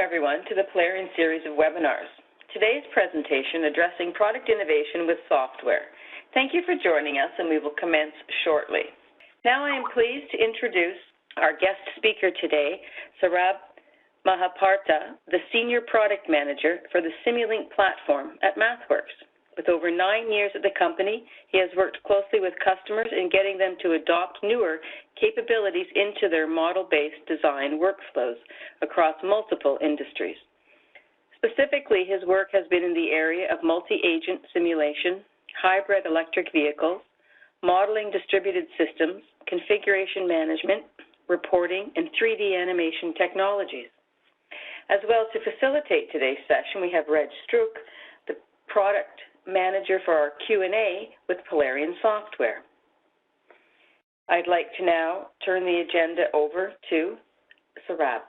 everyone, to the Polarian series of webinars. Today's presentation addressing product innovation with software. Thank you for joining us, and we will commence shortly. Now I am pleased to introduce our guest speaker today, Saurabh Mahaparta, the Senior Product Manager for the Simulink platform at MathWorks. With over 9 years at the company, he has worked closely with customers in getting them to adopt newer capabilities into their model-based design workflows across multiple industries. Specifically, his work has been in the area of multi-agent simulation, hybrid electric vehicles, modeling distributed systems, configuration management, reporting, and 3D animation technologies. As well, to facilitate today's session, we have Reg Strouk, the product manager for our Q&A with Polarian Software. I'd like to now turn the agenda over to Saurabh.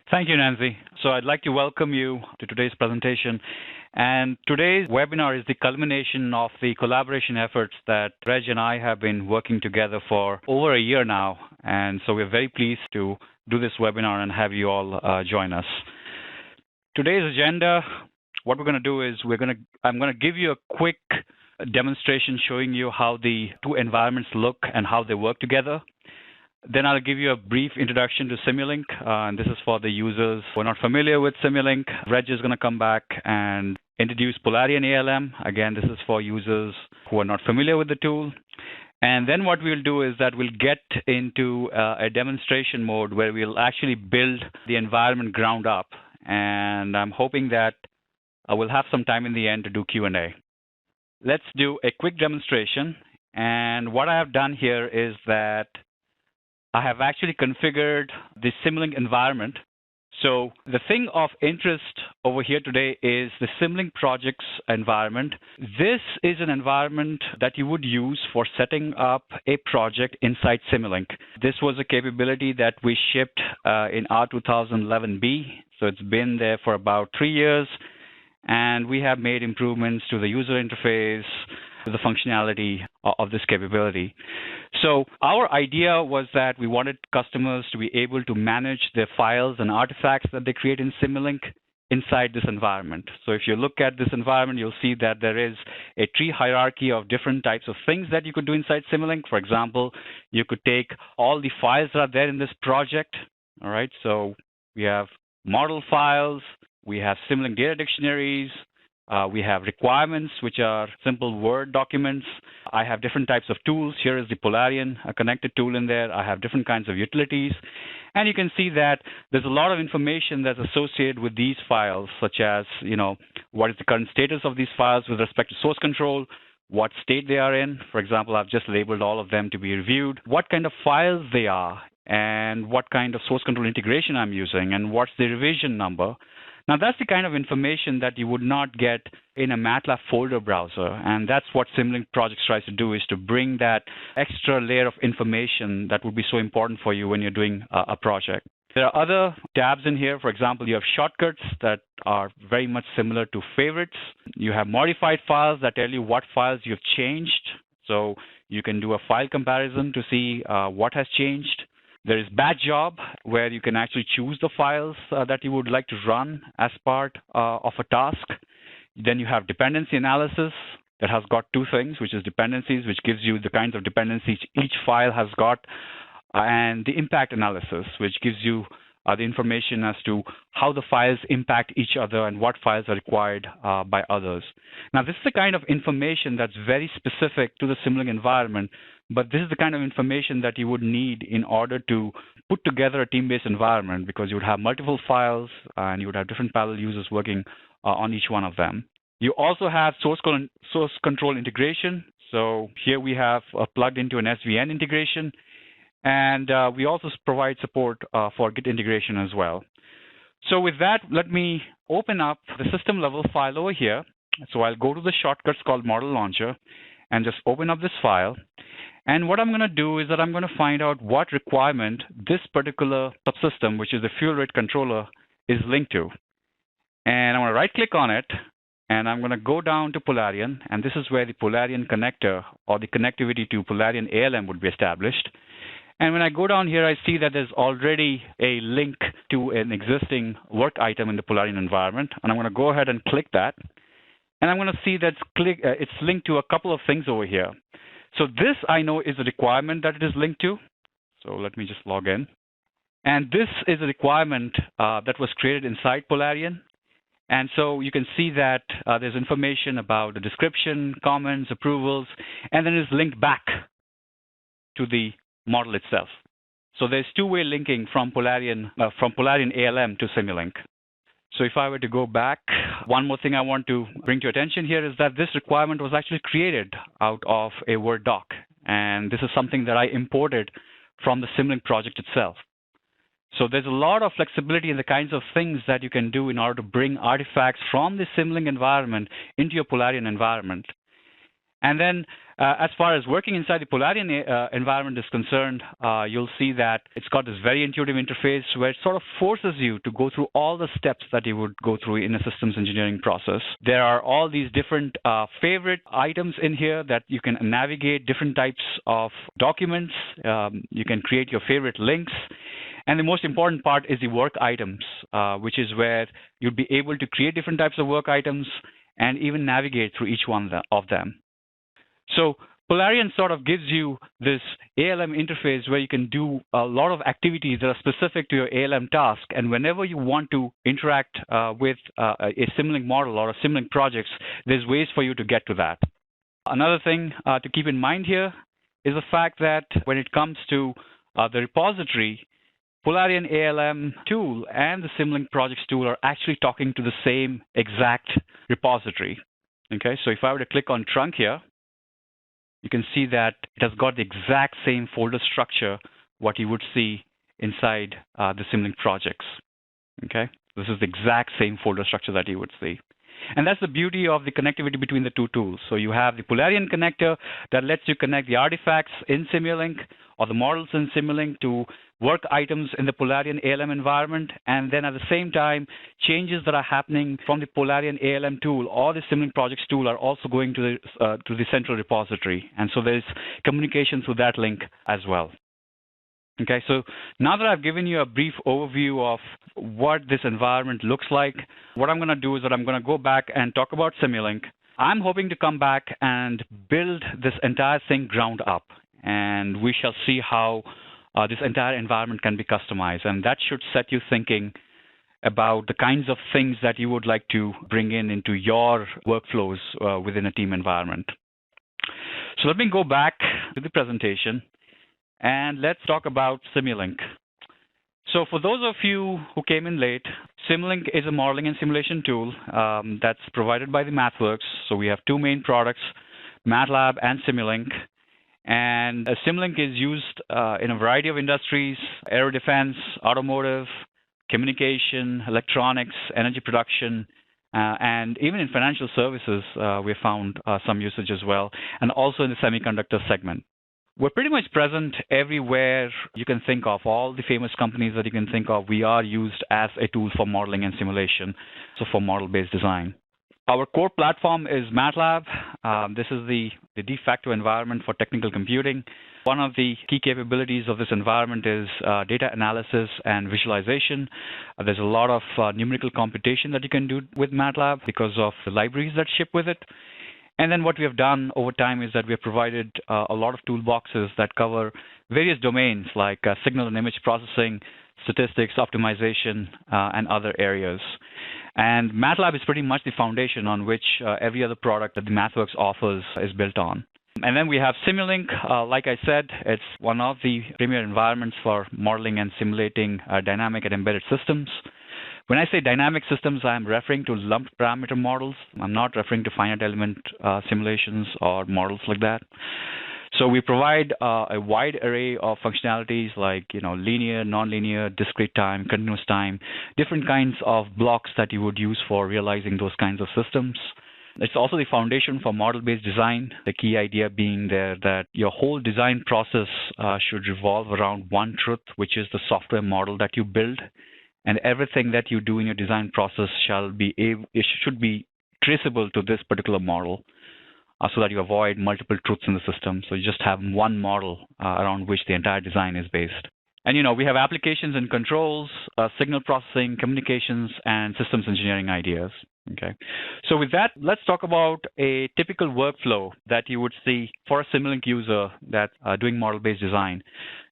Thank you, Nancy. So I'd like to welcome you to today's presentation. And today's webinar is the culmination of the collaboration efforts that Reg and I have been working together for over a year now. And so we're very pleased to do this webinar and have you all join us. Today's agenda, what we're going to do is I'm going to give you a quick demonstration showing you how the two environments look and how they work together. Then I'll give you a brief introduction to Simulink, and this is for the users who are not familiar with Simulink. Reg is going to come back and introduce Polarian ALM. Again, this is for users who are not familiar with the tool. And then what we'll do is that we'll get into a demonstration mode where we'll actually build the environment ground up. And I'm hoping that we'll have some time in the end to do Q&A. Let's do a quick demonstration. And what I have done here is that I have actually configured the Simulink environment. So the thing of interest over here today is the Simulink projects environment. This is an environment that you would use for setting up a project inside Simulink. This was a capability that we shipped in R2011B. So it's been there for about 3 years. And we have made improvements to the user interface, to the functionality of this capability. So our idea was that we wanted customers to be able to manage their files and artifacts that they create in Simulink inside this environment. So if you look at this environment, you'll see that there is a tree hierarchy of different types of things that you could do inside Simulink. For example, you could take all the files that are there in this project. All right, so we have model files, we have Simulink data dictionaries, we have requirements, which are simple Word documents. I have different types of tools. Here is the Polarian, a connected tool in there. I have different kinds of utilities. And you can see that there's a lot of information that's associated with these files, such as, what is the current status of these files with respect to source control, what state they are in. For example, I've just labeled all of them to be reviewed, what kind of files they are, and what kind of source control integration I'm using, and what's the revision number. Now, that's the kind of information that you would not get in a MATLAB folder browser, and that's what Simulink Projects tries to do, is to bring that extra layer of information that would be so important for you when you're doing a project. There are other tabs in here. For example, you have shortcuts that are very much similar to favorites. You have modified files that tell you what files you've changed, so you can do a file comparison to see what has changed. There is batch job, where you can actually choose the files that you would like to run as part of a task. Then you have dependency analysis that has got two things, which is dependencies, which gives you the kinds of dependencies each file has got, and the impact analysis, which gives you the information as to how the files impact each other and what files are required by others. Now, this is the kind of information that's very specific to the Simulink environment, but this is the kind of information that you would need in order to put together a team-based environment, because you would have multiple files and you would have different parallel users working on each one of them. You also have source control integration. So here we have plugged into an SVN integration, and we also provide support for Git integration as well. So with that, let me open up the system level file over here. So I'll go to the shortcuts called Model Launcher and just open up this file. And what I'm going to do is that I'm going to find out what requirement this particular subsystem, which is the fuel rate controller, is linked to. And I'm going to right-click on it, and I'm going to go down to Polarian, and this is where the Polarian connector, or the connectivity to Polarian ALM, would be established. And when I go down here, I see that there's already a link to an existing work item in the Polarian environment. And I'm going to go ahead and click that. And I'm going to see that it's linked to a couple of things over here. So this, I know, is a requirement that it is linked to. So let me just log in. And this is a requirement that was created inside Polarian. And so you can see that there's information about the description, comments, approvals, and then it's linked back to the model itself. So there's two-way linking from Polarian ALM to Simulink. So if I were to go back, one more thing I want to bring to your attention here is that this requirement was actually created out of a Word doc. And this is something that I imported from the Simulink project itself. So there's a lot of flexibility in the kinds of things that you can do in order to bring artifacts from the Simulink environment into your Polarian environment. And then as far as working inside the Polarian environment is concerned, you'll see that it's got this very intuitive interface where it sort of forces you to go through all the steps that you would go through in a systems engineering process. There are all these different favorite items in here that you can navigate different types of documents. You can create your favorite links. And the most important part is the work items, which is where you'll be able to create different types of work items and even navigate through each one of them. So Polarian sort of gives you this ALM interface where you can do a lot of activities that are specific to your ALM task. And whenever you want to interact with a Simulink model or a Simulink projects, there's ways for you to get to that. Another thing to keep in mind here is the fact that when it comes to the repository, Polarian ALM tool and the Simulink projects tool are actually talking to the same exact repository. Okay, so if I were to click on trunk here, you can see that it has got the exact same folder structure what you would see inside the Simulink projects. Okay, this is the exact same folder structure that you would see. And that's the beauty of the connectivity between the two tools. So you have the Polarian connector that lets you connect the artifacts in Simulink or the models in Simulink to work items in the Polarian ALM environment, and then at the same time, changes that are happening from the Polarian ALM tool or the Simulink projects tool are also going to the central repository. And so there's communication through that link as well. Okay, so now that I've given you a brief overview of what this environment looks like, what I'm going to do is that I'm going to go back and talk about Simulink. I'm hoping to come back and build this entire thing ground up, and we shall see how this entire environment can be customized. And that should set you thinking about the kinds of things that you would like to bring into your workflows within a team environment. So let me go back to the presentation. And let's talk about Simulink. So for those of you who came in late, Simulink is a modeling and simulation tool that's provided by the MathWorks. So we have two main products, MATLAB and Simulink. And Simulink is used in a variety of industries: aero defense, automotive, communication, electronics, energy production, and even in financial services, we found some usage as well, and also in the semiconductor segment. We're pretty much present everywhere you can think of. All the famous companies that you can think of, we are used as a tool for modeling and simulation, so for model-based design. Our core platform is MATLAB. This is the de facto environment for technical computing. One of the key capabilities of this environment is data analysis and visualization. There's a lot of numerical computation that you can do with MATLAB because of the libraries that ship with it. And then what we have done over time is that we have provided a lot of toolboxes that cover various domains like signal and image processing, statistics, optimization, and other areas. And MATLAB is pretty much the foundation on which every other product that the MathWorks offers is built on. And then we have Simulink. Like I said, it's one of the premier environments for modeling and simulating dynamic and embedded systems. When I say dynamic systems, I'm referring to lumped parameter models. I'm not referring to finite element simulations or models like that. So we provide a wide array of functionalities like, linear, nonlinear, discrete time, continuous time, different kinds of blocks that you would use for realizing those kinds of systems. It's also the foundation for model-based design, the key idea being there that your whole design process should revolve around one truth, which is the software model that you build. And everything that you do in your design process should be traceable to this particular model so that you avoid multiple truths in the system. So you just have one model around which the entire design is based. And we have applications and controls, signal processing, communications, and systems engineering ideas. Okay. So with that, let's talk about a typical workflow that you would see for a Simulink user that's doing model-based design.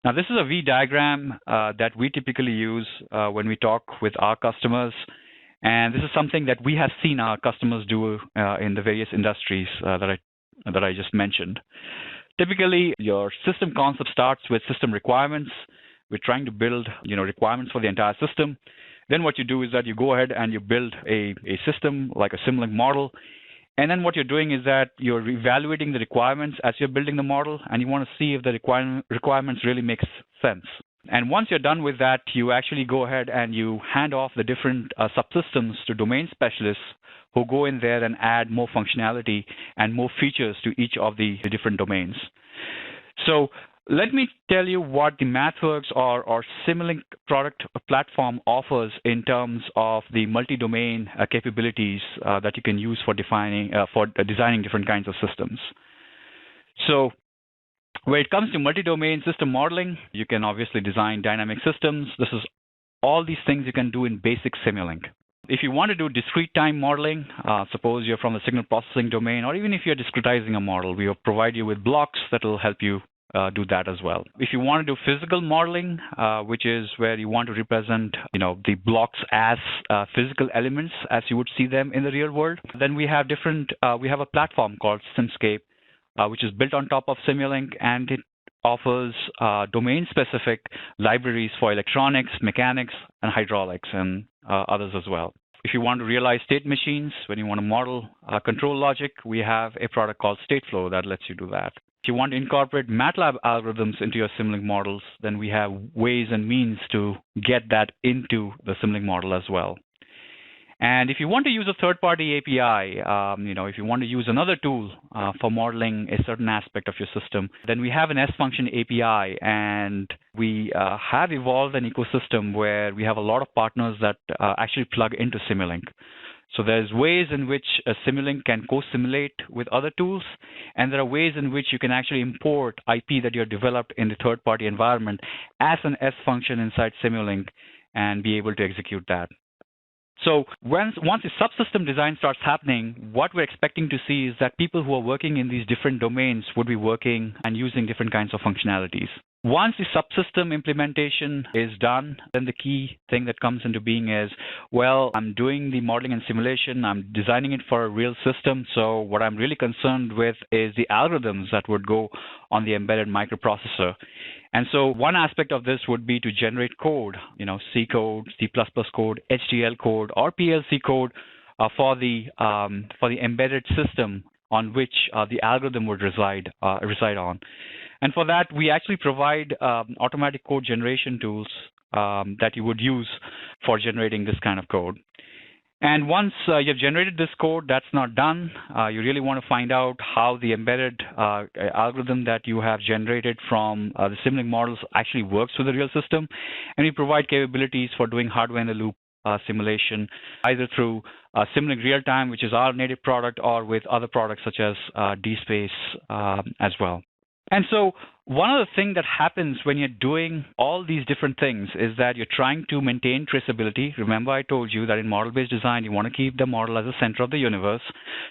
Now, this is a V diagram that we typically use when we talk with our customers. And this is something that we have seen our customers do in the various industries that I just mentioned. Typically, your system concept starts with system requirements. We're trying to build, requirements for the entire system. Then what you do is that you go ahead and you build a system like a Simulink model. And then what you're doing is that you're evaluating the requirements as you're building the model, and you want to see if the requirements really make sense. And once you're done with that, you actually go ahead and you hand off the different subsystems to domain specialists who go in there and add more functionality and more features to each of the different domains. So let me tell you what the MathWorks or Simulink product platform offers in terms of the multi-domain capabilities that you can use for designing different kinds of systems. So when it comes to multi-domain system modeling, you can obviously design dynamic systems. This is all these things you can do in basic Simulink. If you want to do discrete time modeling, suppose you're from the signal processing domain, or even if you're discretizing a model, we will provide you with blocks that will help you do that as well. If you want to do physical modeling, which is where you want to represent, the blocks as physical elements as you would see them in the real world, then we have a platform called SimScape, which is built on top of Simulink, and it offers domain-specific libraries for electronics, mechanics, and hydraulics, and others as well. If you want to realize state machines, when you want to model control logic, we have a product called Stateflow that lets you do that. If you want to incorporate MATLAB algorithms into your Simulink models, then we have ways and means to get that into the Simulink model as well. And if you want to use a third-party API, if you want to use another tool for modeling a certain aspect of your system, then we have an S-Function API, and we have evolved an ecosystem where we have a lot of partners that actually plug into Simulink. So there's ways in which a Simulink can co-simulate with other tools, and there are ways in which you can actually import IP that you have developed in the third-party environment as an S-function inside Simulink and be able to execute that. So once the subsystem design starts happening, what we're expecting to see is that people who are working in these different domains would be working and using different kinds of functionalities. Once the subsystem implementation is done, then the key thing that comes into being is, well, I'm doing the modeling and simulation, I'm designing it for a real system, so what I'm really concerned with is the algorithms that would go on the embedded microprocessor. And so one aspect of this would be to generate code, C code, C++ code, HDL code, or PLC code for the embedded system on which the algorithm would reside on. And for that, we actually provide automatic code generation tools that you would use for generating this kind of code. And once you've generated this code, that's not done. You really want to find out how the embedded algorithm that you have generated from the Simulink models actually works with the real system. And we provide capabilities for doing hardware-in-the-loop simulation, either through Simulink Real-Time, which is our native product, or with other products such as DSpace as well. And so one of the things that happens when you're doing all these different things is that you're trying to maintain traceability. Remember, I told you that in model-based design, you want to keep the model as the center of the universe.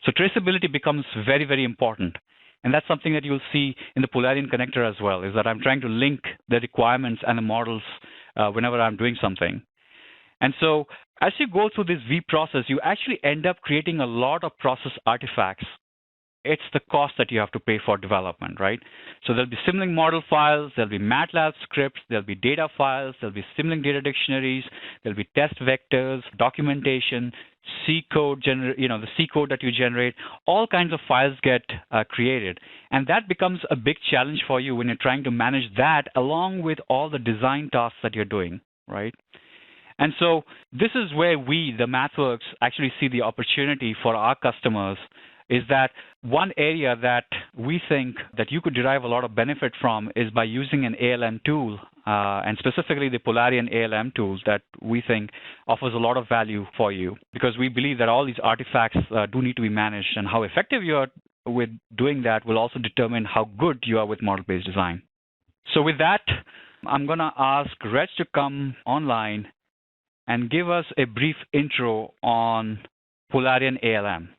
So traceability becomes very, very important. And that's something that you'll see in the Polarion connector as well, is that I'm trying to link the requirements and the models whenever I'm doing something. And so as you go through this V process, you actually end up creating a lot of process artifacts. It's the cost that you have to pay for development, right? So there'll be Simulink model files, there'll be MATLAB scripts, there'll be data files, there'll be Simulink data dictionaries, there'll be test vectors, documentation, C code, the C code that you generate. All kinds of files get created, and that becomes a big challenge for you when you're trying to manage that along with all the design tasks that you're doing, right? And so this is where we, the MathWorks, actually see the opportunity for our customers, is that one area that we think that you could derive a lot of benefit from is by using an ALM tool, and specifically the Polarion ALM tools that we think offers a lot of value for you, because we believe that all these artifacts do need to be managed, and how effective you are with doing that will also determine how good you are with model-based design. So with that, I'm going to ask Reg to come online and give us a brief intro on Polarian ALM.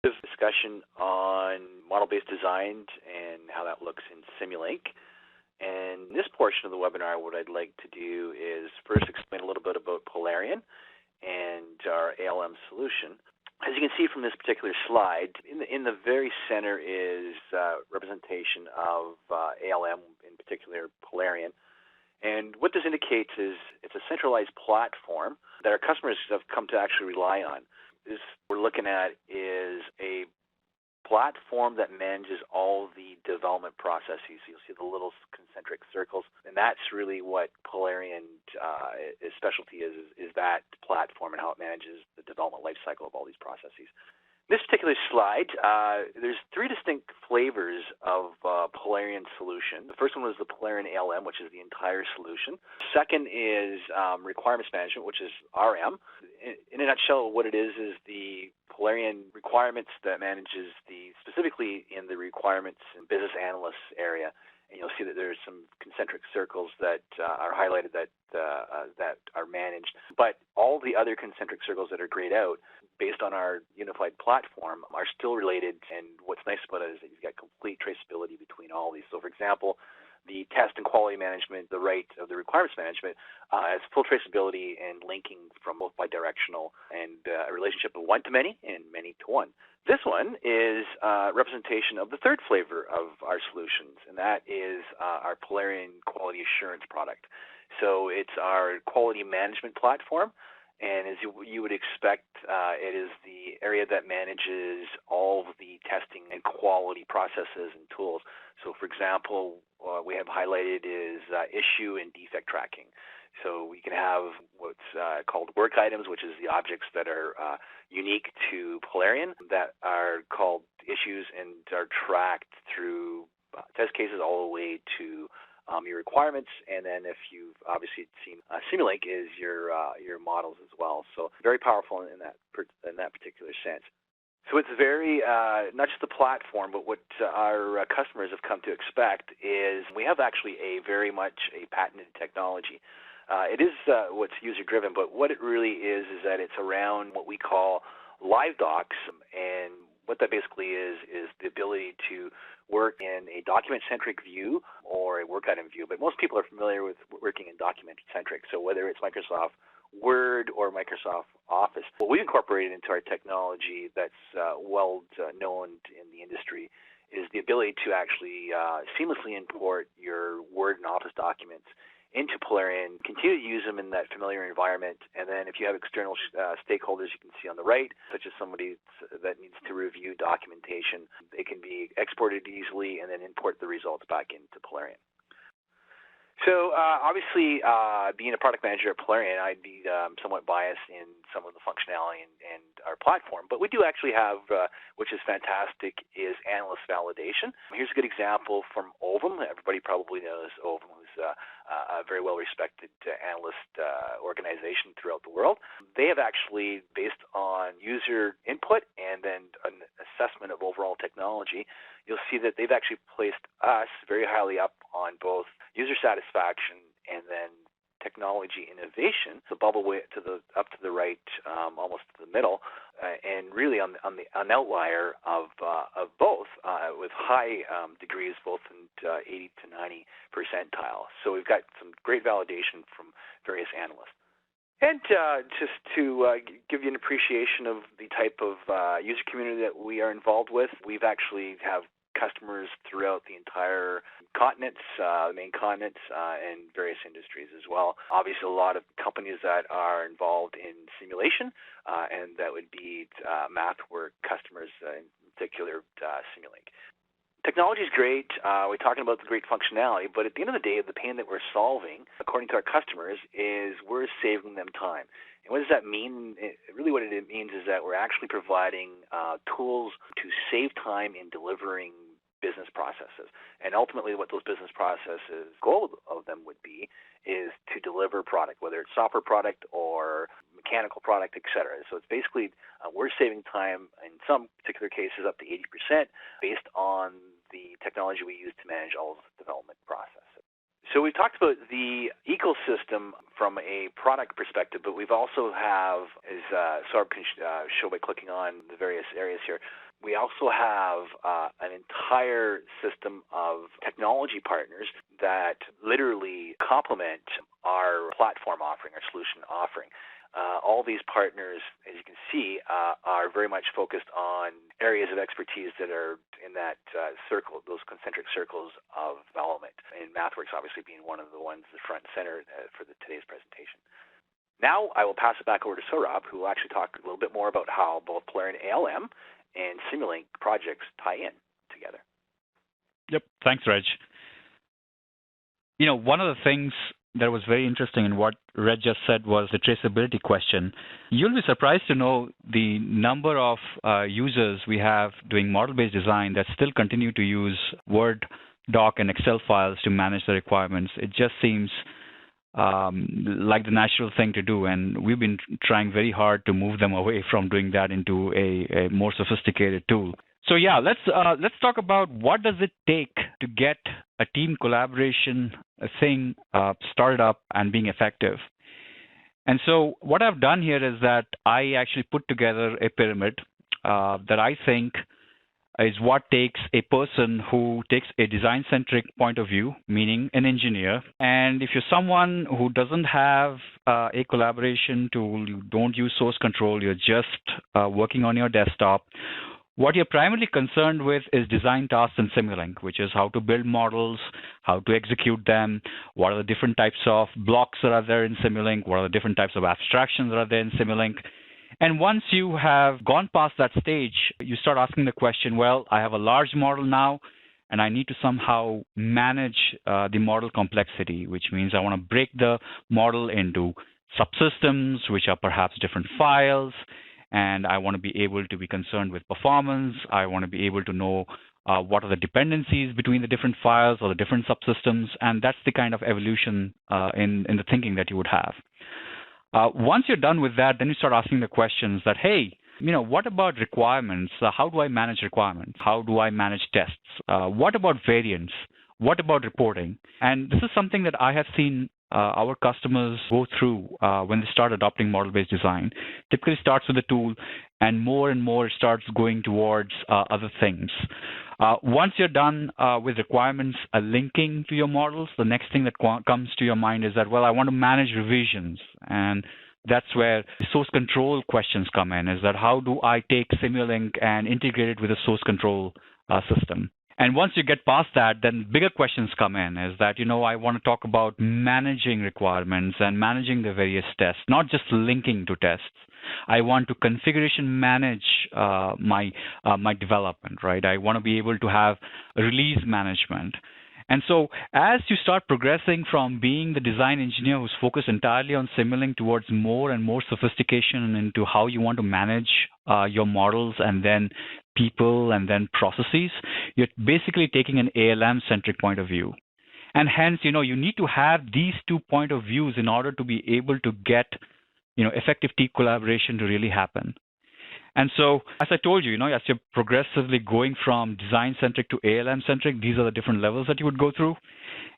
Discussion on model-based design and how that looks in Simulink. And in this portion of the webinar, what I'd like to do is first explain a little bit about Polarian and our ALM solution. As you can see from this particular slide, in the very center is representation of ALM, in particular Polarian. And what this indicates is it's a centralized platform that our customers have come to actually rely on. This we're looking at is a platform that manages all the development processes. You'll see the little concentric circles, and that's really what Polarian is specialty is that platform and how it manages the development life cycle of all these processes. This particular slide, there's three distinct flavors of Polarian solution. The first one was the Polarian ALM, which is the entire solution. Second is requirements management, which is RM. In a nutshell, what it is the Polarian requirements that manages specifically in the requirements and business analysts area. And you'll see that there's some concentric circles that are highlighted that are managed. But all the other concentric circles that are grayed out, based on our unified platform, are still related. And what's nice about it is that you've got complete traceability between all these. So, for example, the test and quality management, the right of the requirements management, has full traceability and linking from both bidirectional and a relationship of one-to-many and many-to-one. This one is a representation of the third flavor of our solutions, and that is our Polarian Quality Assurance product. So it's our quality management platform, and as you would expect, it is the area that manages all of the testing and quality processes and tools. So, for example, we have highlighted is issue and defect tracking. So we can have what's called work items, which is the objects that are unique to Polarian that are called issues and are tracked through test cases all the way to your requirements, and then if you've obviously seen Simulink is your models as well. So very powerful in that particular sense. So it's very not just the platform, but what our customers have come to expect is we have actually very much a patented technology. It is what's user-driven, but what it really is that it's around what we call live docs, and what that basically is the ability to work in a document-centric view or a work item view. But most people are familiar with working in document-centric. So whether it's Microsoft Word or Microsoft Office, what we've incorporated into our technology that's well known in the industry is the ability to actually seamlessly import your Word and Office documents into Polarian, continue to use them in that familiar environment, and then if you have external stakeholders you can see on the right, such as somebody that needs to review documentation, they can be exported easily and then import the results back into Polarian. So obviously, being a product manager at Polarian, I'd be somewhat biased in some of the functionality and our platform, but we do actually have, which is fantastic, is analyst validation. Here's a good example from Ovum. Everybody probably knows Ovum, who's a very well-respected analyst organization throughout the world. They have actually, based on user input and then an assessment of overall technology, you'll see that they've actually placed us very highly up on both user satisfaction and then technology innovation, the bubble way up to the right, almost to the middle, and really on an outlier of both, with high degrees both in 80 to 90 percentile. So we've got some great validation from various analysts. And just to give you an appreciation of the type of user community that we are involved with, we've actually have customers throughout the entire continents, the main continents, and various industries as well. Obviously, a lot of companies that are involved in simulation, and that would be MathWorks customers, in particular Simulink. Technology is great. We're talking about the great functionality, but at the end of the day, the pain that we're solving, according to our customers, is we're saving them time. And what does that mean? Really what it means is that we're actually providing tools to save time in delivering business processes. And ultimately what those business processes, goal of them would be, is to deliver product, whether it's software product or mechanical product, et cetera. So it's basically we're saving time in some particular cases up to 80% based on the technology we use to manage all of the development processes. So we talked about the ecosystem from a product perspective, but we've also have, as Saurabh can show by clicking on the various areas here, we also have an entire system of technology partners that literally complement our platform offering, our solution offering. All these partners, as you can see, are very much focused on areas of expertise that are in that circle, those concentric circles of development, and MathWorks obviously being one of the ones the front and center for today's presentation. Now I will pass it back over to Saurabh, who will actually talk a little bit more about how both Polarian ALM and Simulink projects tie in together. Yep, thanks, Reg. One of the things that was very interesting in what Reg just said was the traceability question. You'll be surprised to know the number of users we have doing model-based design that still continue to use Word, Doc, and Excel files to manage the requirements. It just seems like the natural thing to do, and we've been trying very hard to move them away from doing that into a more sophisticated tool. So yeah, let's talk about what does it take to get a team collaboration thing started up and being effective. And so what I've done here is that I actually put together a pyramid that I think is what takes a person who takes a design-centric point of view, meaning an engineer. And if you're someone who doesn't have a collaboration tool, you don't use source control, you're just working on your desktop, what you're primarily concerned with is design tasks in Simulink, which is how to build models, how to execute them, what are the different types of blocks that are there in Simulink, what are the different types of abstractions that are there in Simulink. And once you have gone past that stage, you start asking the question, well, I have a large model now, and I need to somehow manage the model complexity, which means I want to break the model into subsystems, which are perhaps different files, and I want to be able to be concerned with performance. I want to be able to know what are the dependencies between the different files or the different subsystems, and that's the kind of evolution in the thinking that you would have. Once you're done with that, then you start asking the questions that, hey, what about requirements? How do I manage requirements? How do I manage tests? What about variants? What about reporting? And this is something that I have seen our customers go through when they start adopting model-based design. Typically starts with a tool, and more it starts going towards other things. Once you're done with requirements linking to your models, the next thing that comes to your mind is that, well, I want to manage revisions. And that's where the source control questions come in, is that how do I take Simulink and integrate it with a source control system? And once you get past that, then bigger questions come in, is that, I want to talk about managing requirements and managing the various tests, not just linking to tests. I want to configuration manage my development, right? I want to be able to have release management. And so as you start progressing from being the design engineer who's focused entirely on Simulink towards more and more sophistication into how you want to manage your models and then people and then processes, you're basically taking an ALM-centric point of view. And hence, you need to have these 2 point of views in order to be able to get, effective team collaboration to really happen. And so, as I told you, as you're progressively going from design-centric to ALM-centric, these are the different levels that you would go through.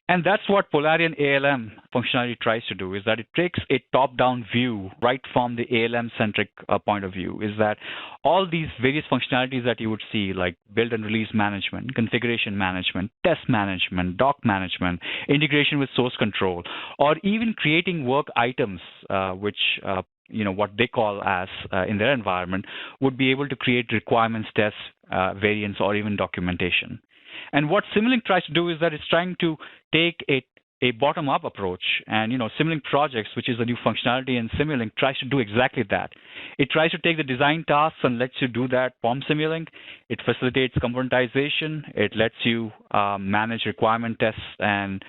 And that's what Polarian ALM functionality tries to do, is that it takes a top-down view right from the ALM-centric point of view, is that all these various functionalities that you would see, like build and release management, configuration management, test management, doc management, integration with source control, or even creating work items, which what they call as in their environment, would be able to create requirements, tests, variants, or even documentation. And what Simulink tries to do is that it's trying to take a bottom-up approach. And, Simulink Projects, which is a new functionality in Simulink, tries to do exactly that. It tries to take the design tasks and lets you do that from Simulink. It facilitates componentization. It lets you manage requirement tests and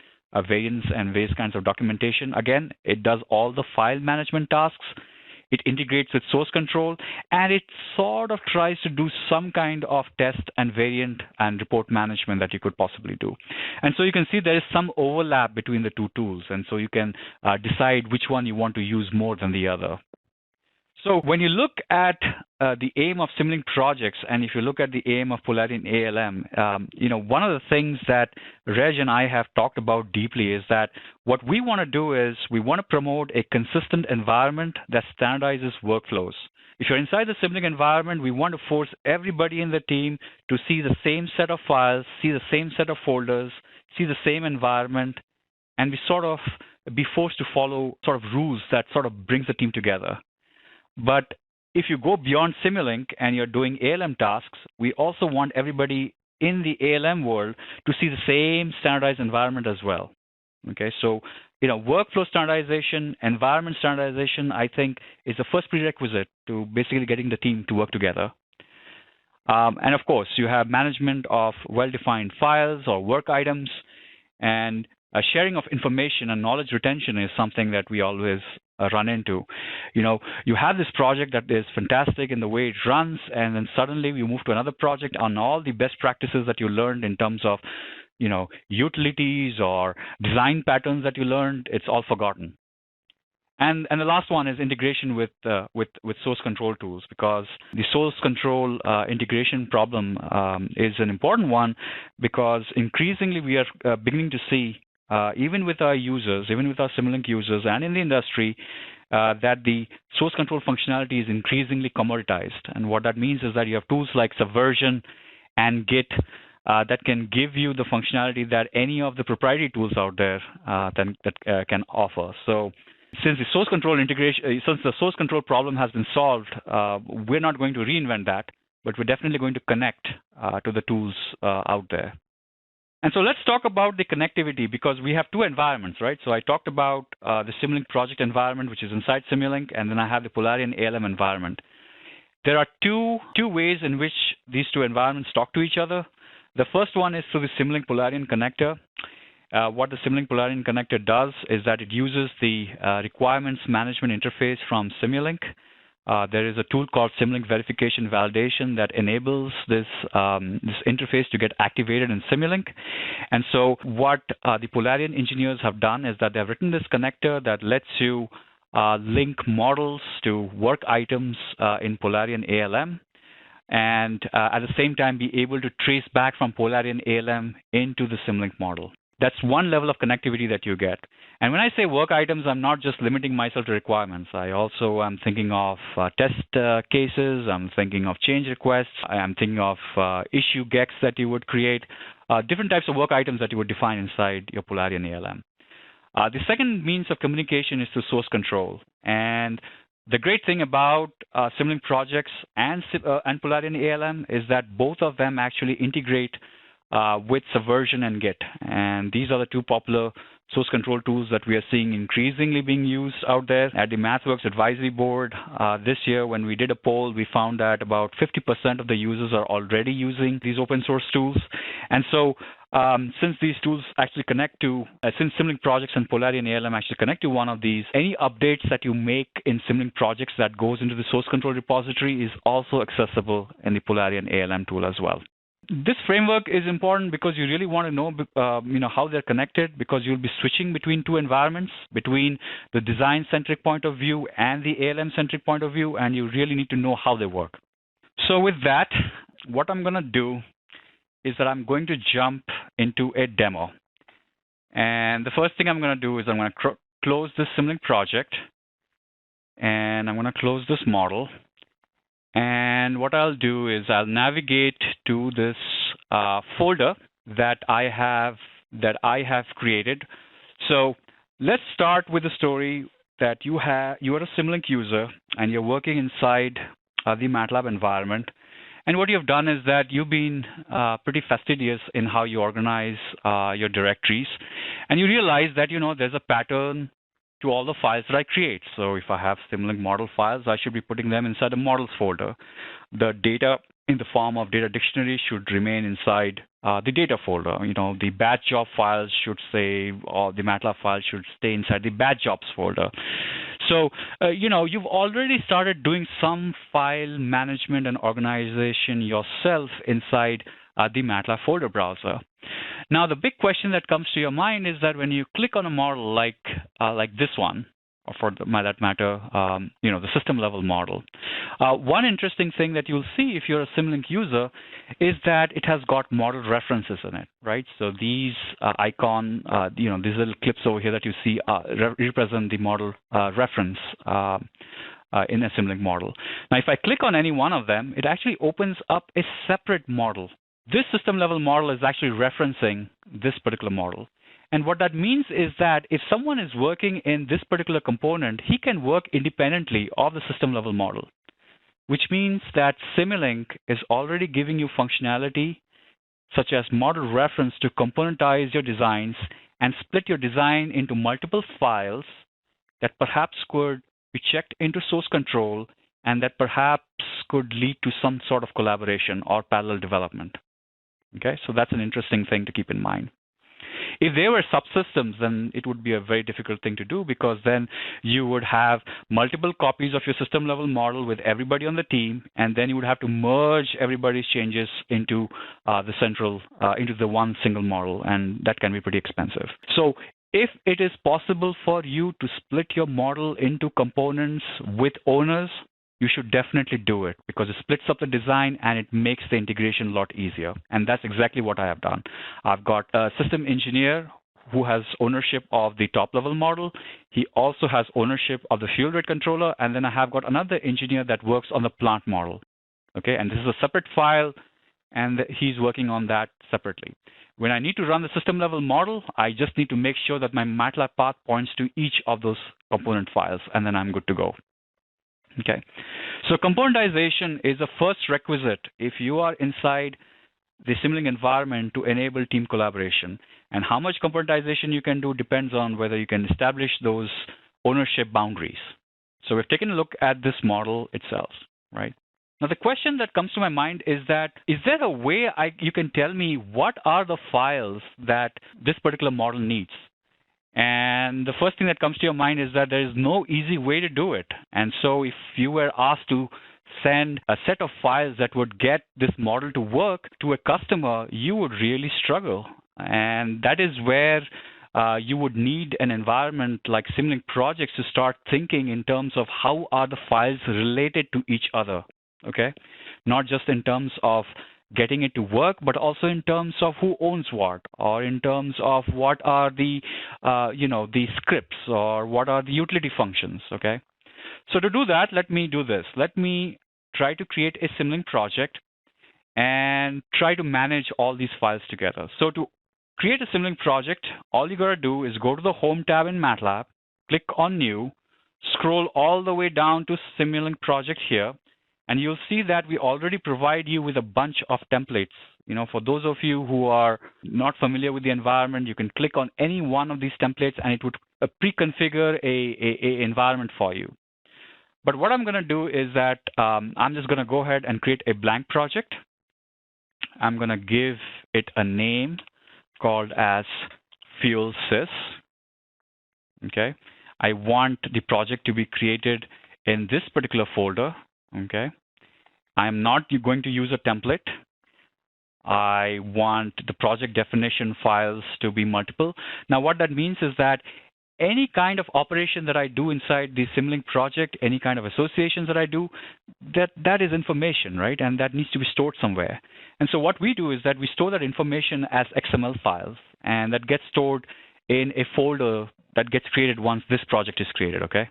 variants and various kinds of documentation. Again, it does all the file management tasks. It integrates with source control, and it sort of tries to do some kind of test and variant and report management that you could possibly do. And so you can see there is some overlap between the 2 tools, and so you can decide which one you want to use more than the other. So when you look at the aim of Simulink projects, and if you look at the aim of Polarian ALM, one of the things that Reg and I have talked about deeply is that what we want to do is we want to promote a consistent environment that standardizes workflows. If you're inside the Simulink environment, we want to force everybody in the team to see the same set of files, see the same set of folders, see the same environment, and we sort of be forced to follow sort of rules that sort of brings the team together. But if you go beyond Simulink and you're doing ALM tasks, we also want everybody in the ALM world to see the same standardized environment as well. Okay, so workflow standardization, environment standardization, I think, is the first prerequisite to basically getting the team to work together. And of course, you have management of well-defined files or work items, and sharing of information and knowledge retention is something that we always run into. You have this project that is fantastic in the way it runs, and then suddenly you move to another project on all the best practices that you learned in terms of, utilities or design patterns that you learned. It's all forgotten. And the last one is integration with source control tools, because the source control integration problem is an important one, because increasingly we are beginning to see, even with our users, even with our Simulink users and in the industry, that the source control functionality is increasingly commoditized. And what that means is that you have tools like Subversion and Git that can give you the functionality that any of the proprietary tools out there that can offer. So since the source control integration, since the source control problem has been solved, we're not going to reinvent that, but we're definitely going to connect to the tools out there. And so let's talk about the connectivity, because we have two environments, right? So I talked about the Simulink project environment, which is inside Simulink, and then I have the Polarian ALM environment. There are two ways in which these two environments talk to each other. The first one is through the Simulink Polarian connector. What the Simulink Polarian connector does is that it uses the requirements management interface from Simulink. There is a tool called Simulink Verification Validation that enables this interface to get activated in Simulink. And so what the Polarian engineers have done is that they've written this connector that lets you link models to work items in Polarian ALM, and at the same time be able to trace back from Polarian ALM into the Simulink model. That's one level of connectivity that you get. And when I say work items, I'm not just limiting myself to requirements. I also am thinking of test cases. I'm thinking of change requests. I'm thinking of issue gecs that you would create, different types of work items that you would define inside your Polarian ALM. The second means of communication is through source control. And the great thing about Simulink projects and Polarian ALM is that both of them actually integrate with Subversion and Git. And these are the two popular source control tools that we are seeing increasingly being used out there. At the MathWorks Advisory Board this year, when we did a poll, we found that about 50% of the users are already using these open source tools. And so since these tools actually connect to, since Simulink projects and Polarian ALM actually connect to one of these, any updates that you make in Simulink projects that goes into the source control repository is also accessible in the Polarian ALM tool as well. This framework is important because you really want to know, how they're connected, because you'll be switching between two environments, between the design-centric point of view and the ALM-centric point of view, and you really need to know how they work. So with that, what I'm going to do is that I'm going to jump into a demo. And the first thing I'm going to do is I'm going to close this Simulink project, and I'm going to close this model. And what I'll do is I'll navigate to this folder that I have created. So let's start with the story that you are a Simulink user and you're working inside the MATLAB environment. And what you've done is that you've been pretty fastidious in how you organize your directories, and you realize that there's a pattern to all the files that I create. So if I have Simulink model files, I should be putting them inside the models folder. The data in the form of data dictionary should remain inside the data folder. The batch job files should stay, or the MATLAB files should stay inside the batch jobs folder. So, you've already started doing some file management and organization yourself inside the MATLAB folder browser. Now, the big question that comes to your mind is that when you click on a model like this one, or for that matter, the system level model. One interesting thing that you'll see if you're a Simulink user is that it has got model references in it, right? So these icon, these little clips over here that you see represent the model reference in a Simulink model. Now, if I click on any one of them, it actually opens up a separate model. This system level model is actually referencing this particular model. And what that means is that if someone is working in this particular component, he can work independently of the system level model, which means that Simulink is already giving you functionality such as model reference to componentize your designs and split your design into multiple files that perhaps could be checked into source control and that perhaps could lead to some sort of collaboration or parallel development. Okay, so that's an interesting thing to keep in mind. If they were subsystems, then it would be a very difficult thing to do, because then you would have multiple copies of your system level model with everybody on the team, and then you would have to merge everybody's changes into into the one single model, and that can be pretty expensive. So if it is possible for you to split your model into components with owners, you should definitely do it, because it splits up the design and it makes the integration a lot easier. And that's exactly what I have done. I've got a system engineer who has ownership of the top level model. He also has ownership of the fuel rate controller. And then I have got another engineer that works on the plant model. Okay, and this is a separate file, and he's working on that separately. When I need to run the system level model, I just need to make sure that my MATLAB path points to each of those component files, and then I'm good to go. Okay, so componentization is a first requisite if you are inside the Simulink environment to enable team collaboration. And how much componentization you can do depends on whether you can establish those ownership boundaries. So we've taken a look at this model itself, right? Now, the question that comes to my mind is that, is there a way you can tell me what are the files that this particular model needs? And the first thing that comes to your mind is that there is no easy way to do it. And so if you were asked to send a set of files that would get this model to work to a customer, you would really struggle. And that is where you would need an environment like Simulink Projects to start thinking in terms of how are the files related to each other, okay? Not just in terms of getting it to work, but also in terms of who owns what, or in terms of what are the, the scripts, or what are the utility functions, okay? So to do that, let me do this. Let me try to create a Simulink project and try to manage all these files together. So to create a Simulink project, all you gotta do is go to the Home tab in MATLAB, click on New, scroll all the way down to Simulink project here, and you'll see that we already provide you with a bunch of templates. You know, for those of you who are not familiar with the environment, you can click on any one of these templates and it would pre-configure a environment for you. But what I'm going to do is that I'm just going to go ahead and create a blank project. I'm going to give it a name called as Fuel Sys. Okay. I want the project to be created in this particular folder. Okay. I'm not going to use a template. I want the project definition files to be multiple. Now, what that means is that any kind of operation that I do inside the Simulink project, any kind of associations that I do, that is information, right? And that needs to be stored somewhere. And so what we do is that we store that information as XML files, and that gets stored in a folder that gets created once this project is created, okay?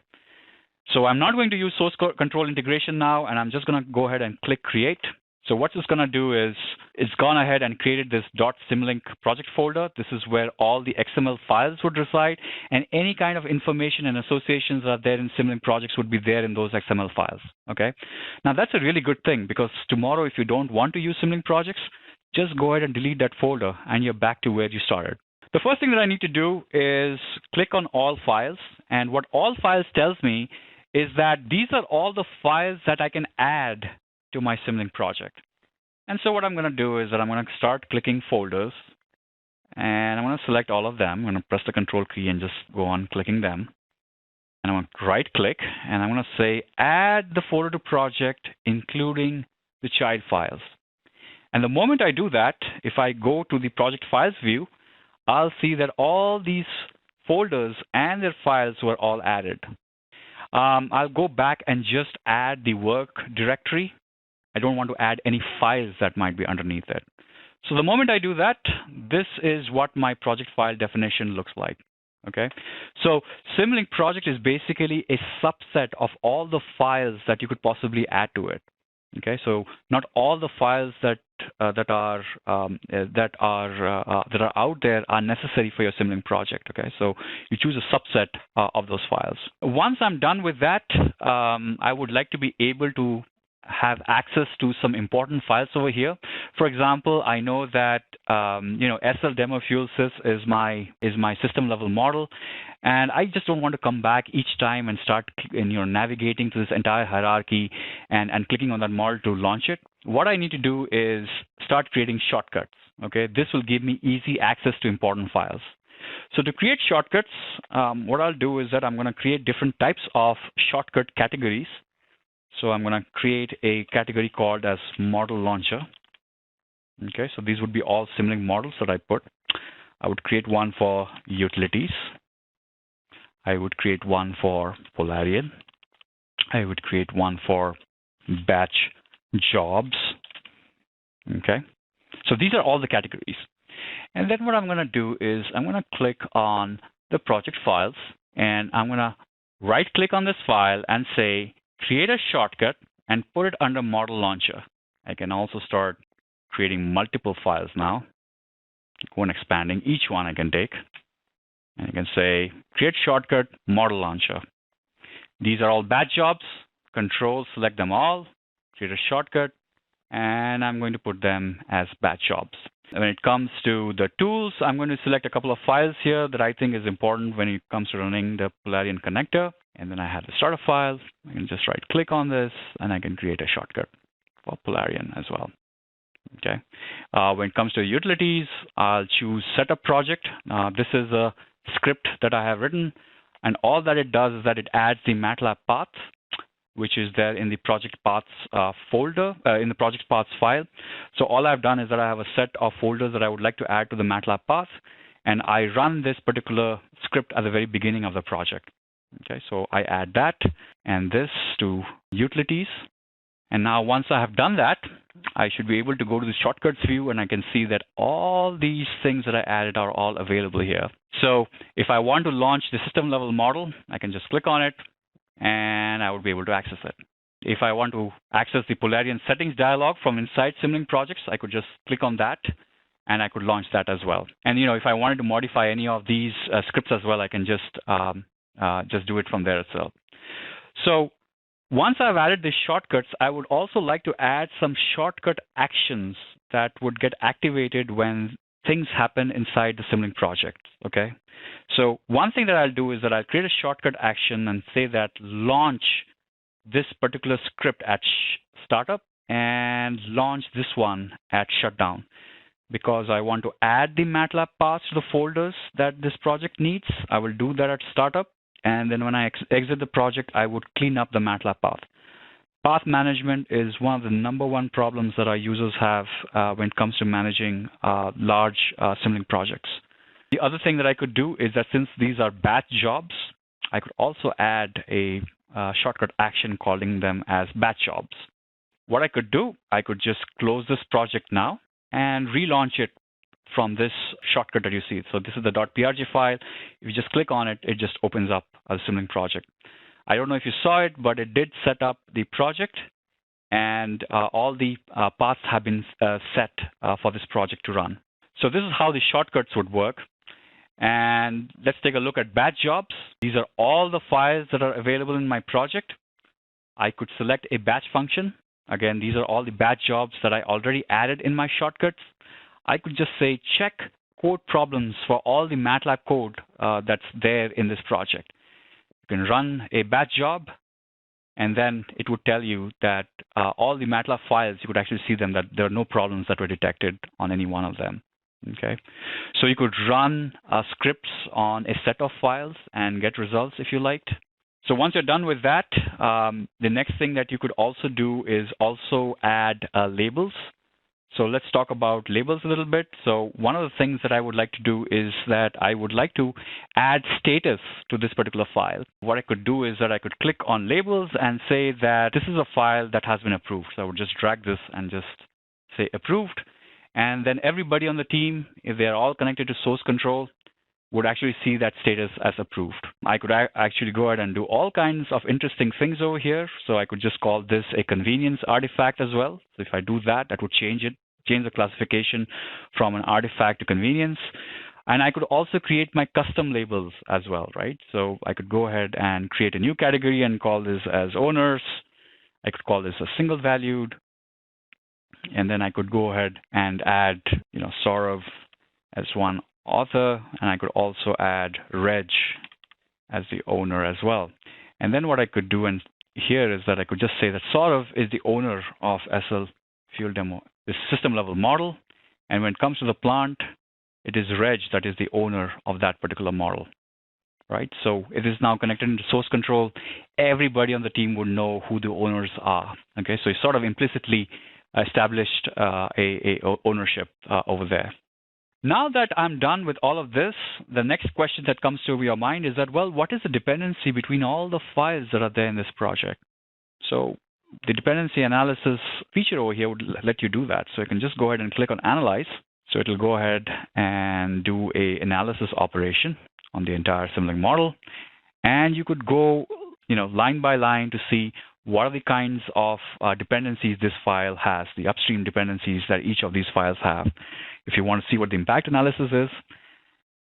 So I'm not going to use source control integration now, and I'm just going to go ahead and click Create. So what it's going to do is it's gone ahead and created this .simulink project folder. This is where all the XML files would reside, and any kind of information and associations that are there in Simulink projects would be there in those XML files, okay? Now, that's a really good thing, because tomorrow, if you don't want to use Simulink projects, just go ahead and delete that folder, and you're back to where you started. The first thing that I need to do is click on All Files, and what All Files tells me is that these are all the files that I can add to my Simulink project. And so what I'm going to do is that I'm going to start clicking folders, and I'm going to select all of them. I'm going to press the Control key and just go on clicking them. And I'm going to right-click, and I'm going to say Add the folder to project, including the child files. And the moment I do that, if I go to the project files view, I'll see that all these folders and their files were all added. I'll go back and just add the work directory. I don't want to add any files that might be underneath it. So the moment I do that, this is what my project file definition looks like. Okay, so Simulink project is basically a subset of all the files that you could possibly add to it. Okay, so not all the files that are out there are necessary for your Simulink project. Okay, so you choose a subset of those files. Once I'm done with that, I would like to be able to have access to some important files over here. For example, I know that SL Demo Fuel Sys is my system level model, and I just don't want to come back each time and start navigating through this entire hierarchy and clicking on that model to launch it. What I need to do is start creating shortcuts. Okay, this will give me easy access to important files. So to create shortcuts, what I'll do is that I'm going to create different types of shortcut categories. So I'm going to create a category called as Model Launcher. Okay, so these would be all Simulink models that I put. I would create one for Utilities. I would create one for Polarian. I would create one for Batch Jobs. Okay, so these are all the categories. And then what I'm going to do is I'm going to click on the project files, and I'm going to right-click on this file and say, create a shortcut and put it under Model Launcher. I can also start creating multiple files now. Go and expanding each one I can take. And I can say, create shortcut, Model Launcher. These are all batch jobs. Control, select them all, create a shortcut, and I'm going to put them as batch jobs. When it comes to the tools, I'm going to select a couple of files here that I think is important when it comes to running the Polarian connector. And then I have the startup file. I can just right click on this and I can create a shortcut for Polarian as well. Okay. When it comes to utilities, I'll choose setup project. This is a script that I have written, and all that it does is that it adds the MATLAB path, which is there in the project paths folder, in the project paths file. So all I've done is that I have a set of folders that I would like to add to the MATLAB path, and I run this particular script at the very beginning of the project. Okay, so I add that and this to utilities. And now once I have done that, I should be able to go to the shortcuts view, and I can see that all these things that I added are all available here. So if I want to launch the system level model, I can just click on it and I would be able to access it. If I want to access the Polarian settings dialog from inside Simulink projects, I could just click on that and I could launch that as well. And if I wanted to modify any of these scripts as well, I can just do it from there itself. So once I've added the shortcuts, I would also like to add some shortcut actions that would get activated when things happen inside the Simulink project. Okay, so one thing that I'll do is that I'll create a shortcut action and say that launch this particular script at startup and launch this one at shutdown, because I want to add the MATLAB paths to the folders that this project needs. I will do that at startup, and then when I exit the project, I would clean up the MATLAB path. Path management is one of the #1 problems that our users have when it comes to managing large Simulink projects. The other thing that I could do is that since these are batch jobs, I could also add a shortcut action calling them as batch jobs. What I could do, I could just close this project now and relaunch it from this shortcut that you see. So this is the .prg file. If you just click on it, it just opens up a Simulink project. I don't know if you saw it, but it did set up the project, and all the paths have been set for this project to run. So this is how the shortcuts would work. And let's take a look at batch jobs. These are all the files that are available in my project. I could select a batch function. Again, these are all the batch jobs that I already added in my shortcuts. I could just say check code problems for all the MATLAB code that's there in this project. You can run a batch job, and then it would tell you that all the MATLAB files, you could actually see them, that there are no problems that were detected on any one of them. Okay, so you could run scripts on a set of files and get results if you liked. So once you're done with that, the next thing that you could also do is also add labels. So let's talk about labels a little bit. So one of the things that I would like to do is that I would like to add status to this particular file. What I could do is that I could click on labels and say that this is a file that has been approved. So I would just drag this and just say approved. And then everybody on the team, if they're all connected to source control, would actually see that status as approved. I could actually go ahead and do all kinds of interesting things over here. So I could just call this a convenience artifact as well. So if I do that, that would change the classification from an artifact to convenience. And I could also create my custom labels as well, right? So I could go ahead and create a new category and call this as owners. I could call this a single valued. And then I could go ahead and add, Saurav as one author, and I could also add Reg as the owner as well. And then what I could do here is that I could just say that Saurav is the owner of SL Fuel Demo, the system level model. And when it comes to the plant, it is Reg that is the owner of that particular model, right? So it is now connected into source control. Everybody on the team would know who the owners are. Okay, so it's sort of implicitly established a ownership over there. Now that I'm done with all of this, the next question that comes to your mind is that, well, what is the dependency between all the files that are there in this project? So the dependency analysis feature over here would let you do that. So you can just go ahead and click on Analyze. So it'll go ahead and do an analysis operation on the entire Simulink model. And you could go, line by line to see what are the kinds of dependencies this file has, the upstream dependencies that each of these files have. If you want to see what the impact analysis is,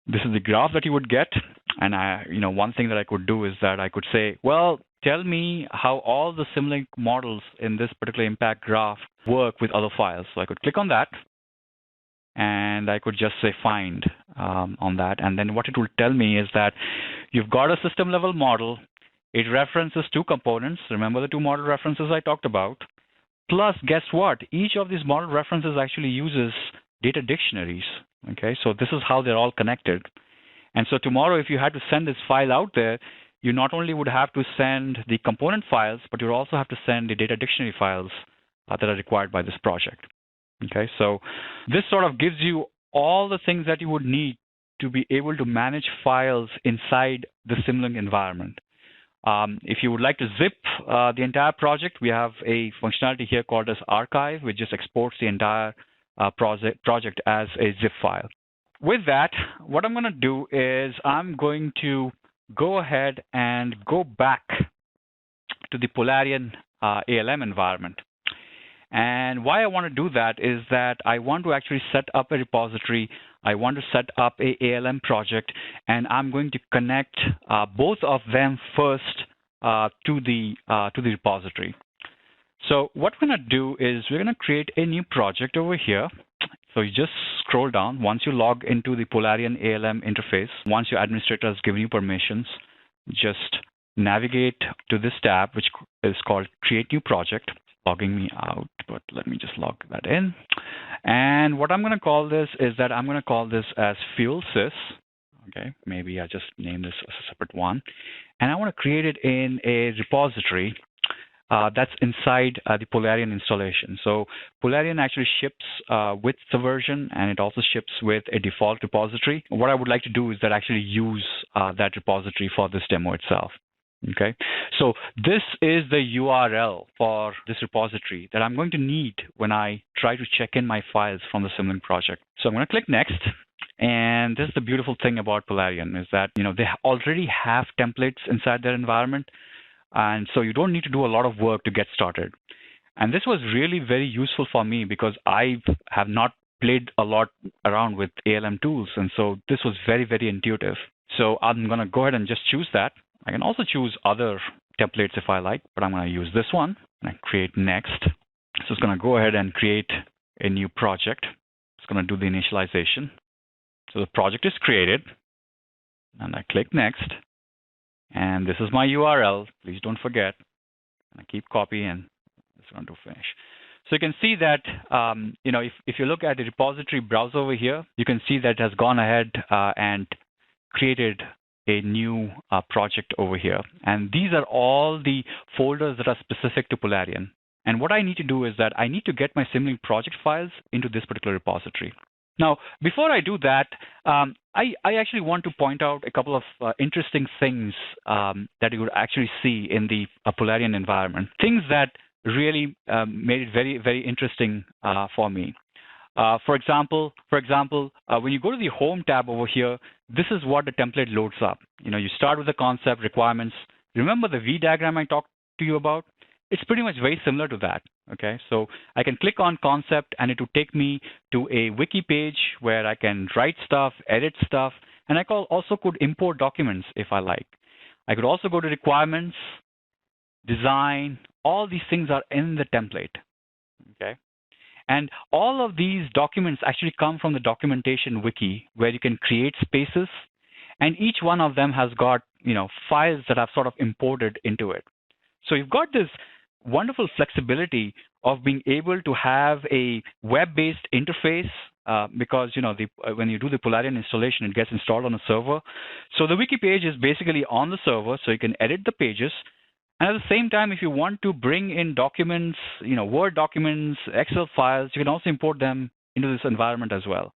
this is the graph that you would get. And one thing that I could do is that I could say, well, tell me how all the Simulink models in this particular impact graph work with other files. So I could click on that, and I could just say find on that. And then what it will tell me is that you've got a system level model. It references two components. Remember the two model references I talked about. Plus, guess what? Each of these model references actually uses data dictionaries. Okay, so this is how they're all connected. And so tomorrow, if you had to send this file out there, you not only would have to send the component files, but you also have to send the data dictionary files that are required by this project. Okay, so this sort of gives you all the things that you would need to be able to manage files inside the Simulink environment. If you would like to zip the entire project, we have a functionality here called as Archive, which just exports the entire project as a zip file. With that, what I'm going to do is I'm going to go ahead and go back to the Polarian ALM environment. And why I want to do that is that I want to actually set up a repository. I want to set up a ALM project, and I'm going to connect both of them first to the repository. So what we're going to do is we're going to create a new project over here. So you just scroll down. Once you log into the Polarian ALM interface, once your administrator has given you permissions, just navigate to this tab, which is called Create New Project. Logging me out, but let me just log that in. And what I'm going to call this is that I'm going to call this as Fuel Sys. Okay, maybe I just name this as a separate one. And I want to create it in a repository that's inside the Polarian installation. So Polarian actually ships with Subversion, and it also ships with a default repository. What I would like to do is that actually use that repository for this demo itself. Okay, so this is the URL for this repository that I'm going to need when I try to check in my files from the Simulink project. So I'm going to click Next. And this is the beautiful thing about Polarian is that, they already have templates inside their environment. And so you don't need to do a lot of work to get started. And this was really very useful for me because I have not played a lot around with ALM tools. And so this was very, very intuitive. So I'm going to go ahead and just choose that. I can also choose other templates if I like, but I'm going to use this one and I create Next. So it's going to go ahead and create a new project. It's going to do the initialization. So the project is created, and I click Next. And this is my URL. Please don't forget. And I keep copying, and it's going to finish. So you can see that, if you look at the repository browser over here, you can see that it has gone ahead and created a new project over here. And these are all the folders that are specific to Polarian. And what I need to do is that I need to get my Simulink project files into this particular repository. Now, before I do that, I actually want to point out a couple of interesting things that you would actually see in the Polarian environment, things that really made it very, very interesting for me. For example, when you go to the Home tab over here, this is what the template loads up. You start with the concept, requirements. Remember the V diagram I talked to you about? It's pretty much very similar to that. Okay, so I can click on concept, and it will take me to a wiki page where I can write stuff, edit stuff, and I also could import documents if I like. I could also go to requirements, design. All these things are in the template. Okay. And all of these documents actually come from the documentation wiki, where you can create spaces, and each one of them has got files that I've sort of imported into it. So you've got this wonderful flexibility of being able to have a web-based interface because when you do the Polarian installation, it gets installed on a server. So the wiki page is basically on the server, so you can edit the pages. And at the same time, if you want to bring in documents, Word documents, Excel files, you can also import them into this environment as well.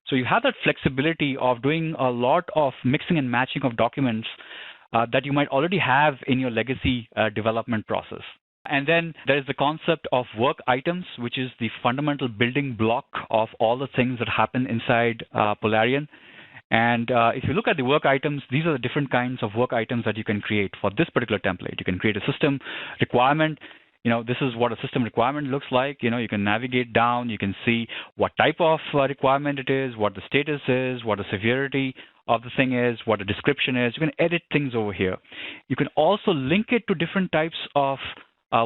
So you have that flexibility of doing a lot of mixing and matching of documents that you might already have in your legacy development process. And then there is the concept of work items, which is the fundamental building block of all the things that happen inside Polarian. And if you look at the work items, these are the different kinds of work items that you can create for this particular template. You can create a system requirement. This is what a system requirement looks like. You can navigate down. You can see what type of requirement it is, what the status is, what the severity of the thing is, what the description is. You can edit things over here. You can also link it to different types of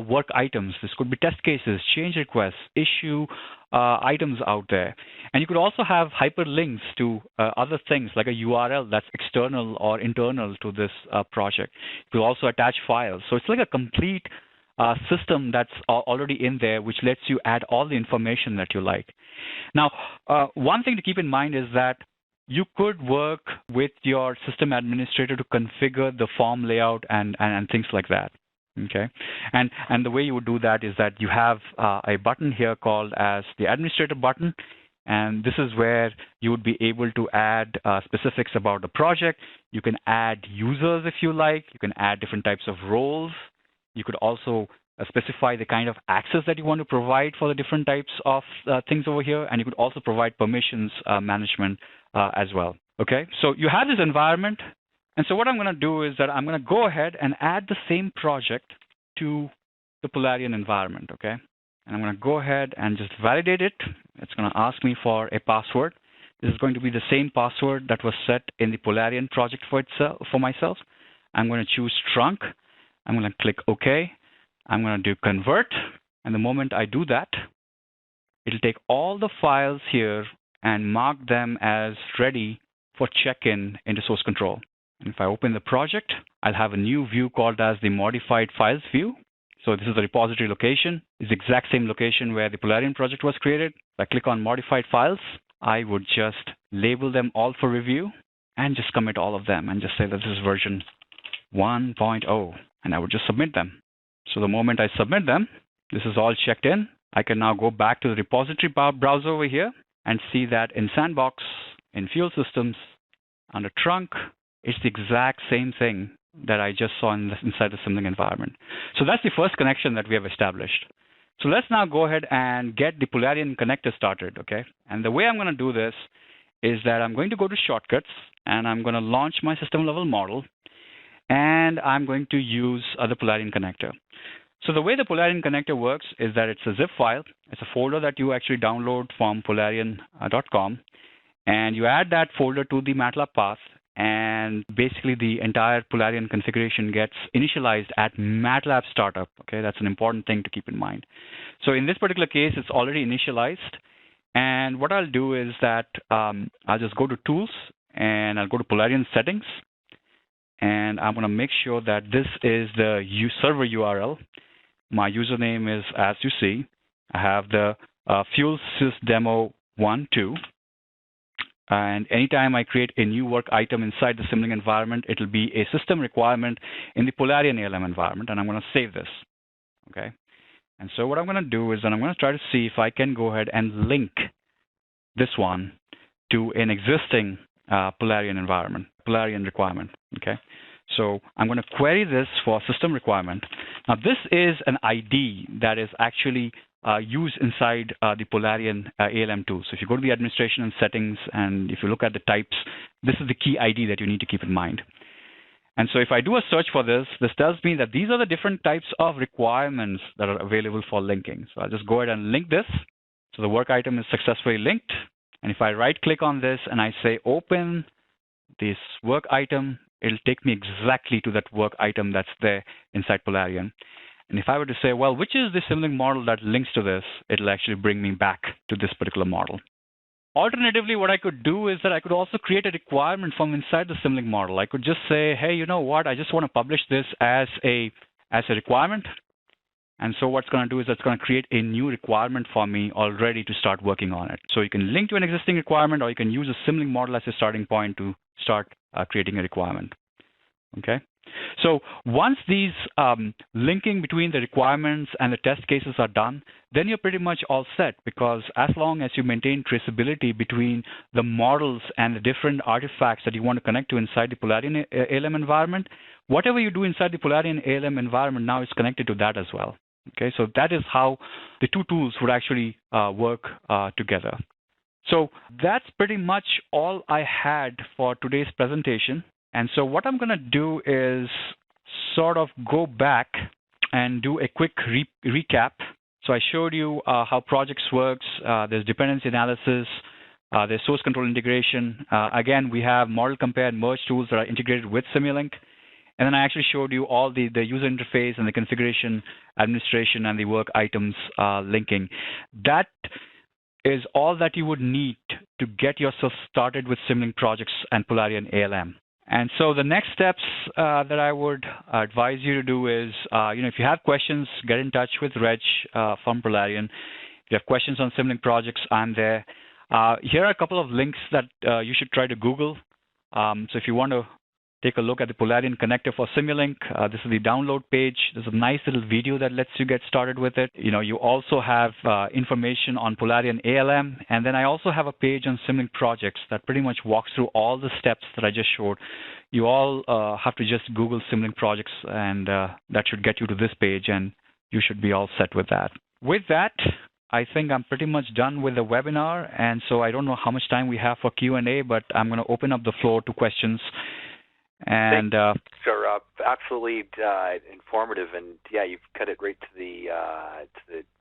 work items. This could be test cases, change requests, issue items out there. And you could also have hyperlinks to other things like a URL that's external or internal to this project. You could also attach files. So it's like a complete system that's already in there, which lets you add all the information that you like. Now, one thing to keep in mind is that you could work with your system administrator to configure the form layout and things like that. Okay, and the way you would do that is that you have a button here called as the administrator button, and this is where you would be able to add specifics about the project. You can add users if you like. You can add different types of roles. You could also specify the kind of access that you want to provide for the different types of things over here, and you could also provide permissions management as well. Okay, so you have this environment. And so what I'm going to do is that I'm going to go ahead and add the same project to the Polarian environment, okay? And I'm going to go ahead and just validate it. It's going to ask me for a password. This is going to be the same password that was set in the Polarian project for myself. I'm going to choose trunk. I'm going to click OK. I'm going to do convert. And the moment I do that, it'll take all the files here and mark them as ready for check-in into source control. And if I open the project, I'll have a new view called as the modified files view. So this is the repository location. It's the exact same location where the Polarian project was created. If I click on modified files, I would just label them all for review and just commit all of them and just say that this is version 1.0, and I would just submit them. So the moment I submit them, this is all checked in. I can now go back to the repository browser over here and see that in Sandbox, in Fuel Systems, under Trunk, it's the exact same thing that I just saw inside the Simulink environment. So that's the first connection that we have established. So let's now go ahead and get the Polarian connector started, okay? And the way I'm going to do this is that I'm going to go to Shortcuts, and I'm going to launch my system level model, and I'm going to use the Polarian connector. So the way the Polarian connector works is that it's a zip file. It's a folder that you actually download from polarian.com, and you add that folder to the MATLAB path, and basically the entire Polarian configuration gets initialized at MATLAB startup. Okay, that's an important thing to keep in mind. So in this particular case, it's already initialized. And what I'll do is that I'll just go to Tools, and I'll go to Polarian Settings. And I'm going to make sure that this is the server URL. My username is, as you see, I have the FuelSysDemo12. And anytime I create a new work item inside the Simulink environment, it'll be a system requirement in the Polarian ALM environment, and I'm going to save this. Okay. And so what I'm going to do is that I'm going to try to see if I can go ahead and link this one to an existing Polarian environment, Polarian requirement. Okay, so I'm going to query this for system requirement. Now this is an ID that is actually used inside the Polarian ALM tool. So if you go to the administration and settings, and if you look at the types, this is the key ID that you need to keep in mind. And so if I do a search for this, this tells me that these are the different types of requirements that are available for linking. So I'll just go ahead and link this. So the work item is successfully linked. And if I right-click on this and I say open this work item, it'll take me exactly to that work item that's there inside Polarian. And if I were to say, well, which is the Simulink model that links to this, it'll actually bring me back to this particular model. Alternatively, what I could do is that I could also create a requirement from inside the Simulink model. I could just say, hey, you know what? I just want to publish this as a requirement. And so what's going to do is it's going to create a new requirement for me already to start working on it. So you can link to an existing requirement, or you can use a Simulink model as a starting point to start creating a requirement. Okay. So once these linking between the requirements and the test cases are done, then you're pretty much all set, because as long as you maintain traceability between the models and the different artifacts that you want to connect to inside the Polarian ALM environment, whatever you do inside the Polarian ALM environment now is connected to that as well. Okay, so that is how the two tools would actually work together. So that's pretty much all I had for today's presentation. And so what I'm going to do is sort of go back and do a quick recap. So I showed you how projects works. There's dependency analysis. There's source control integration. Again, we have model compare and merge tools that are integrated with Simulink. And then I actually showed you all the user interface and the configuration, administration, and the work items linking. That is all that you would need to get yourself started with Simulink projects and Polarian ALM. And so the next steps that I would advise you to do is, if you have questions, get in touch with Reg from Polarian. If you have questions on Simulink projects, I'm there. Here are a couple of links that you should try to Google. So if you want to take a look at the Polarian connector for Simulink, this is the download page. There's a nice little video that lets you get started with it. You also have information on Polarian ALM, and then I also have a page on Simulink projects that pretty much walks through all the steps that I just showed. You all have to just Google Simulink projects, and that should get you to this page, and you should be all set with that. With that, I think I'm pretty much done with the webinar, and so I don't know how much time we have for Q&A, but I'm going to open up the floor to questions. And absolutely informative, and yeah, you've cut it right to the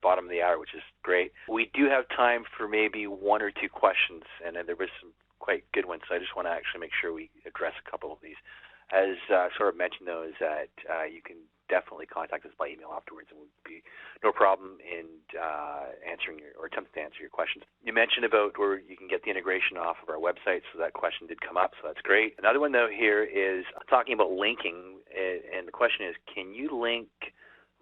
bottom of the hour, which is great. We do have time for maybe one or two questions, and there was some quite good ones. So I just want to actually make sure we address a couple of these. As sort of mentioned, though, is that you can definitely contact us by email afterwards, and we'll be no problem in answering or attempting to answer your questions. You mentioned about where you can get the integration off of our website, so that question did come up, so that's great. Another one, though, here is talking about linking, and the question is, can you link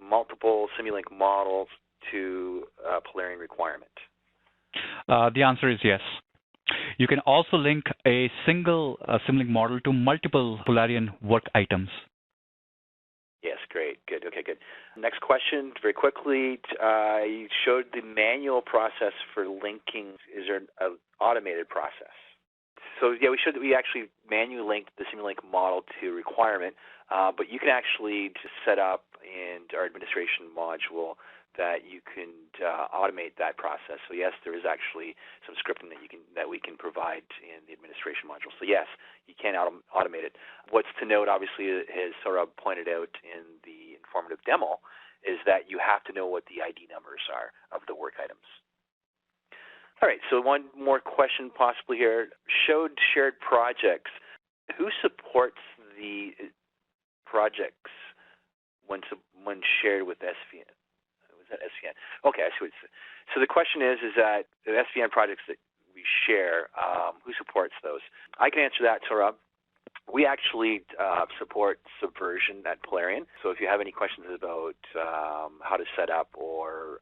multiple Simulink models to a Polarian requirement? The answer is yes. You can also link a single Simulink model to multiple Polarian work items. Yes, great, good, okay, good. Next question, very quickly. You showed the manual process for linking. Is there an automated process? So yeah, we actually manually linked the Simulink model to requirement, but you can actually just set up in our administration module that you can automate that process. So yes, there is actually some scripting that we can provide in the administration module. So yes, you can automate it. What's to note, obviously, as Saurabh pointed out in the informative demo, is that you have to know what the ID numbers are of the work items. All right, so one more question possibly here. Showed shared projects. Who supports the projects when shared with SVN? Was that SVN? Okay, I see what it's. So the question is that the SVN projects that we share, who supports those? I can answer that, Saurabh. We actually support Subversion at Polarian. So if you have any questions about how to set up or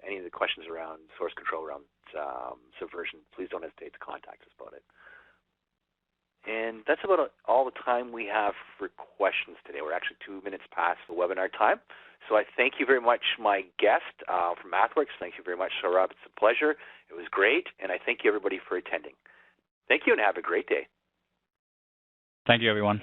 any of the questions around source control around Subversion, please don't hesitate to contact us about it. And that's about all the time we have for questions today. We're actually 2 minutes past the webinar time. So I thank you very much, my guest from MathWorks. Thank you very much, Saurabh. It's a pleasure. It was great. And I thank you, everybody, for attending. Thank you, and have a great day. Thank you, everyone.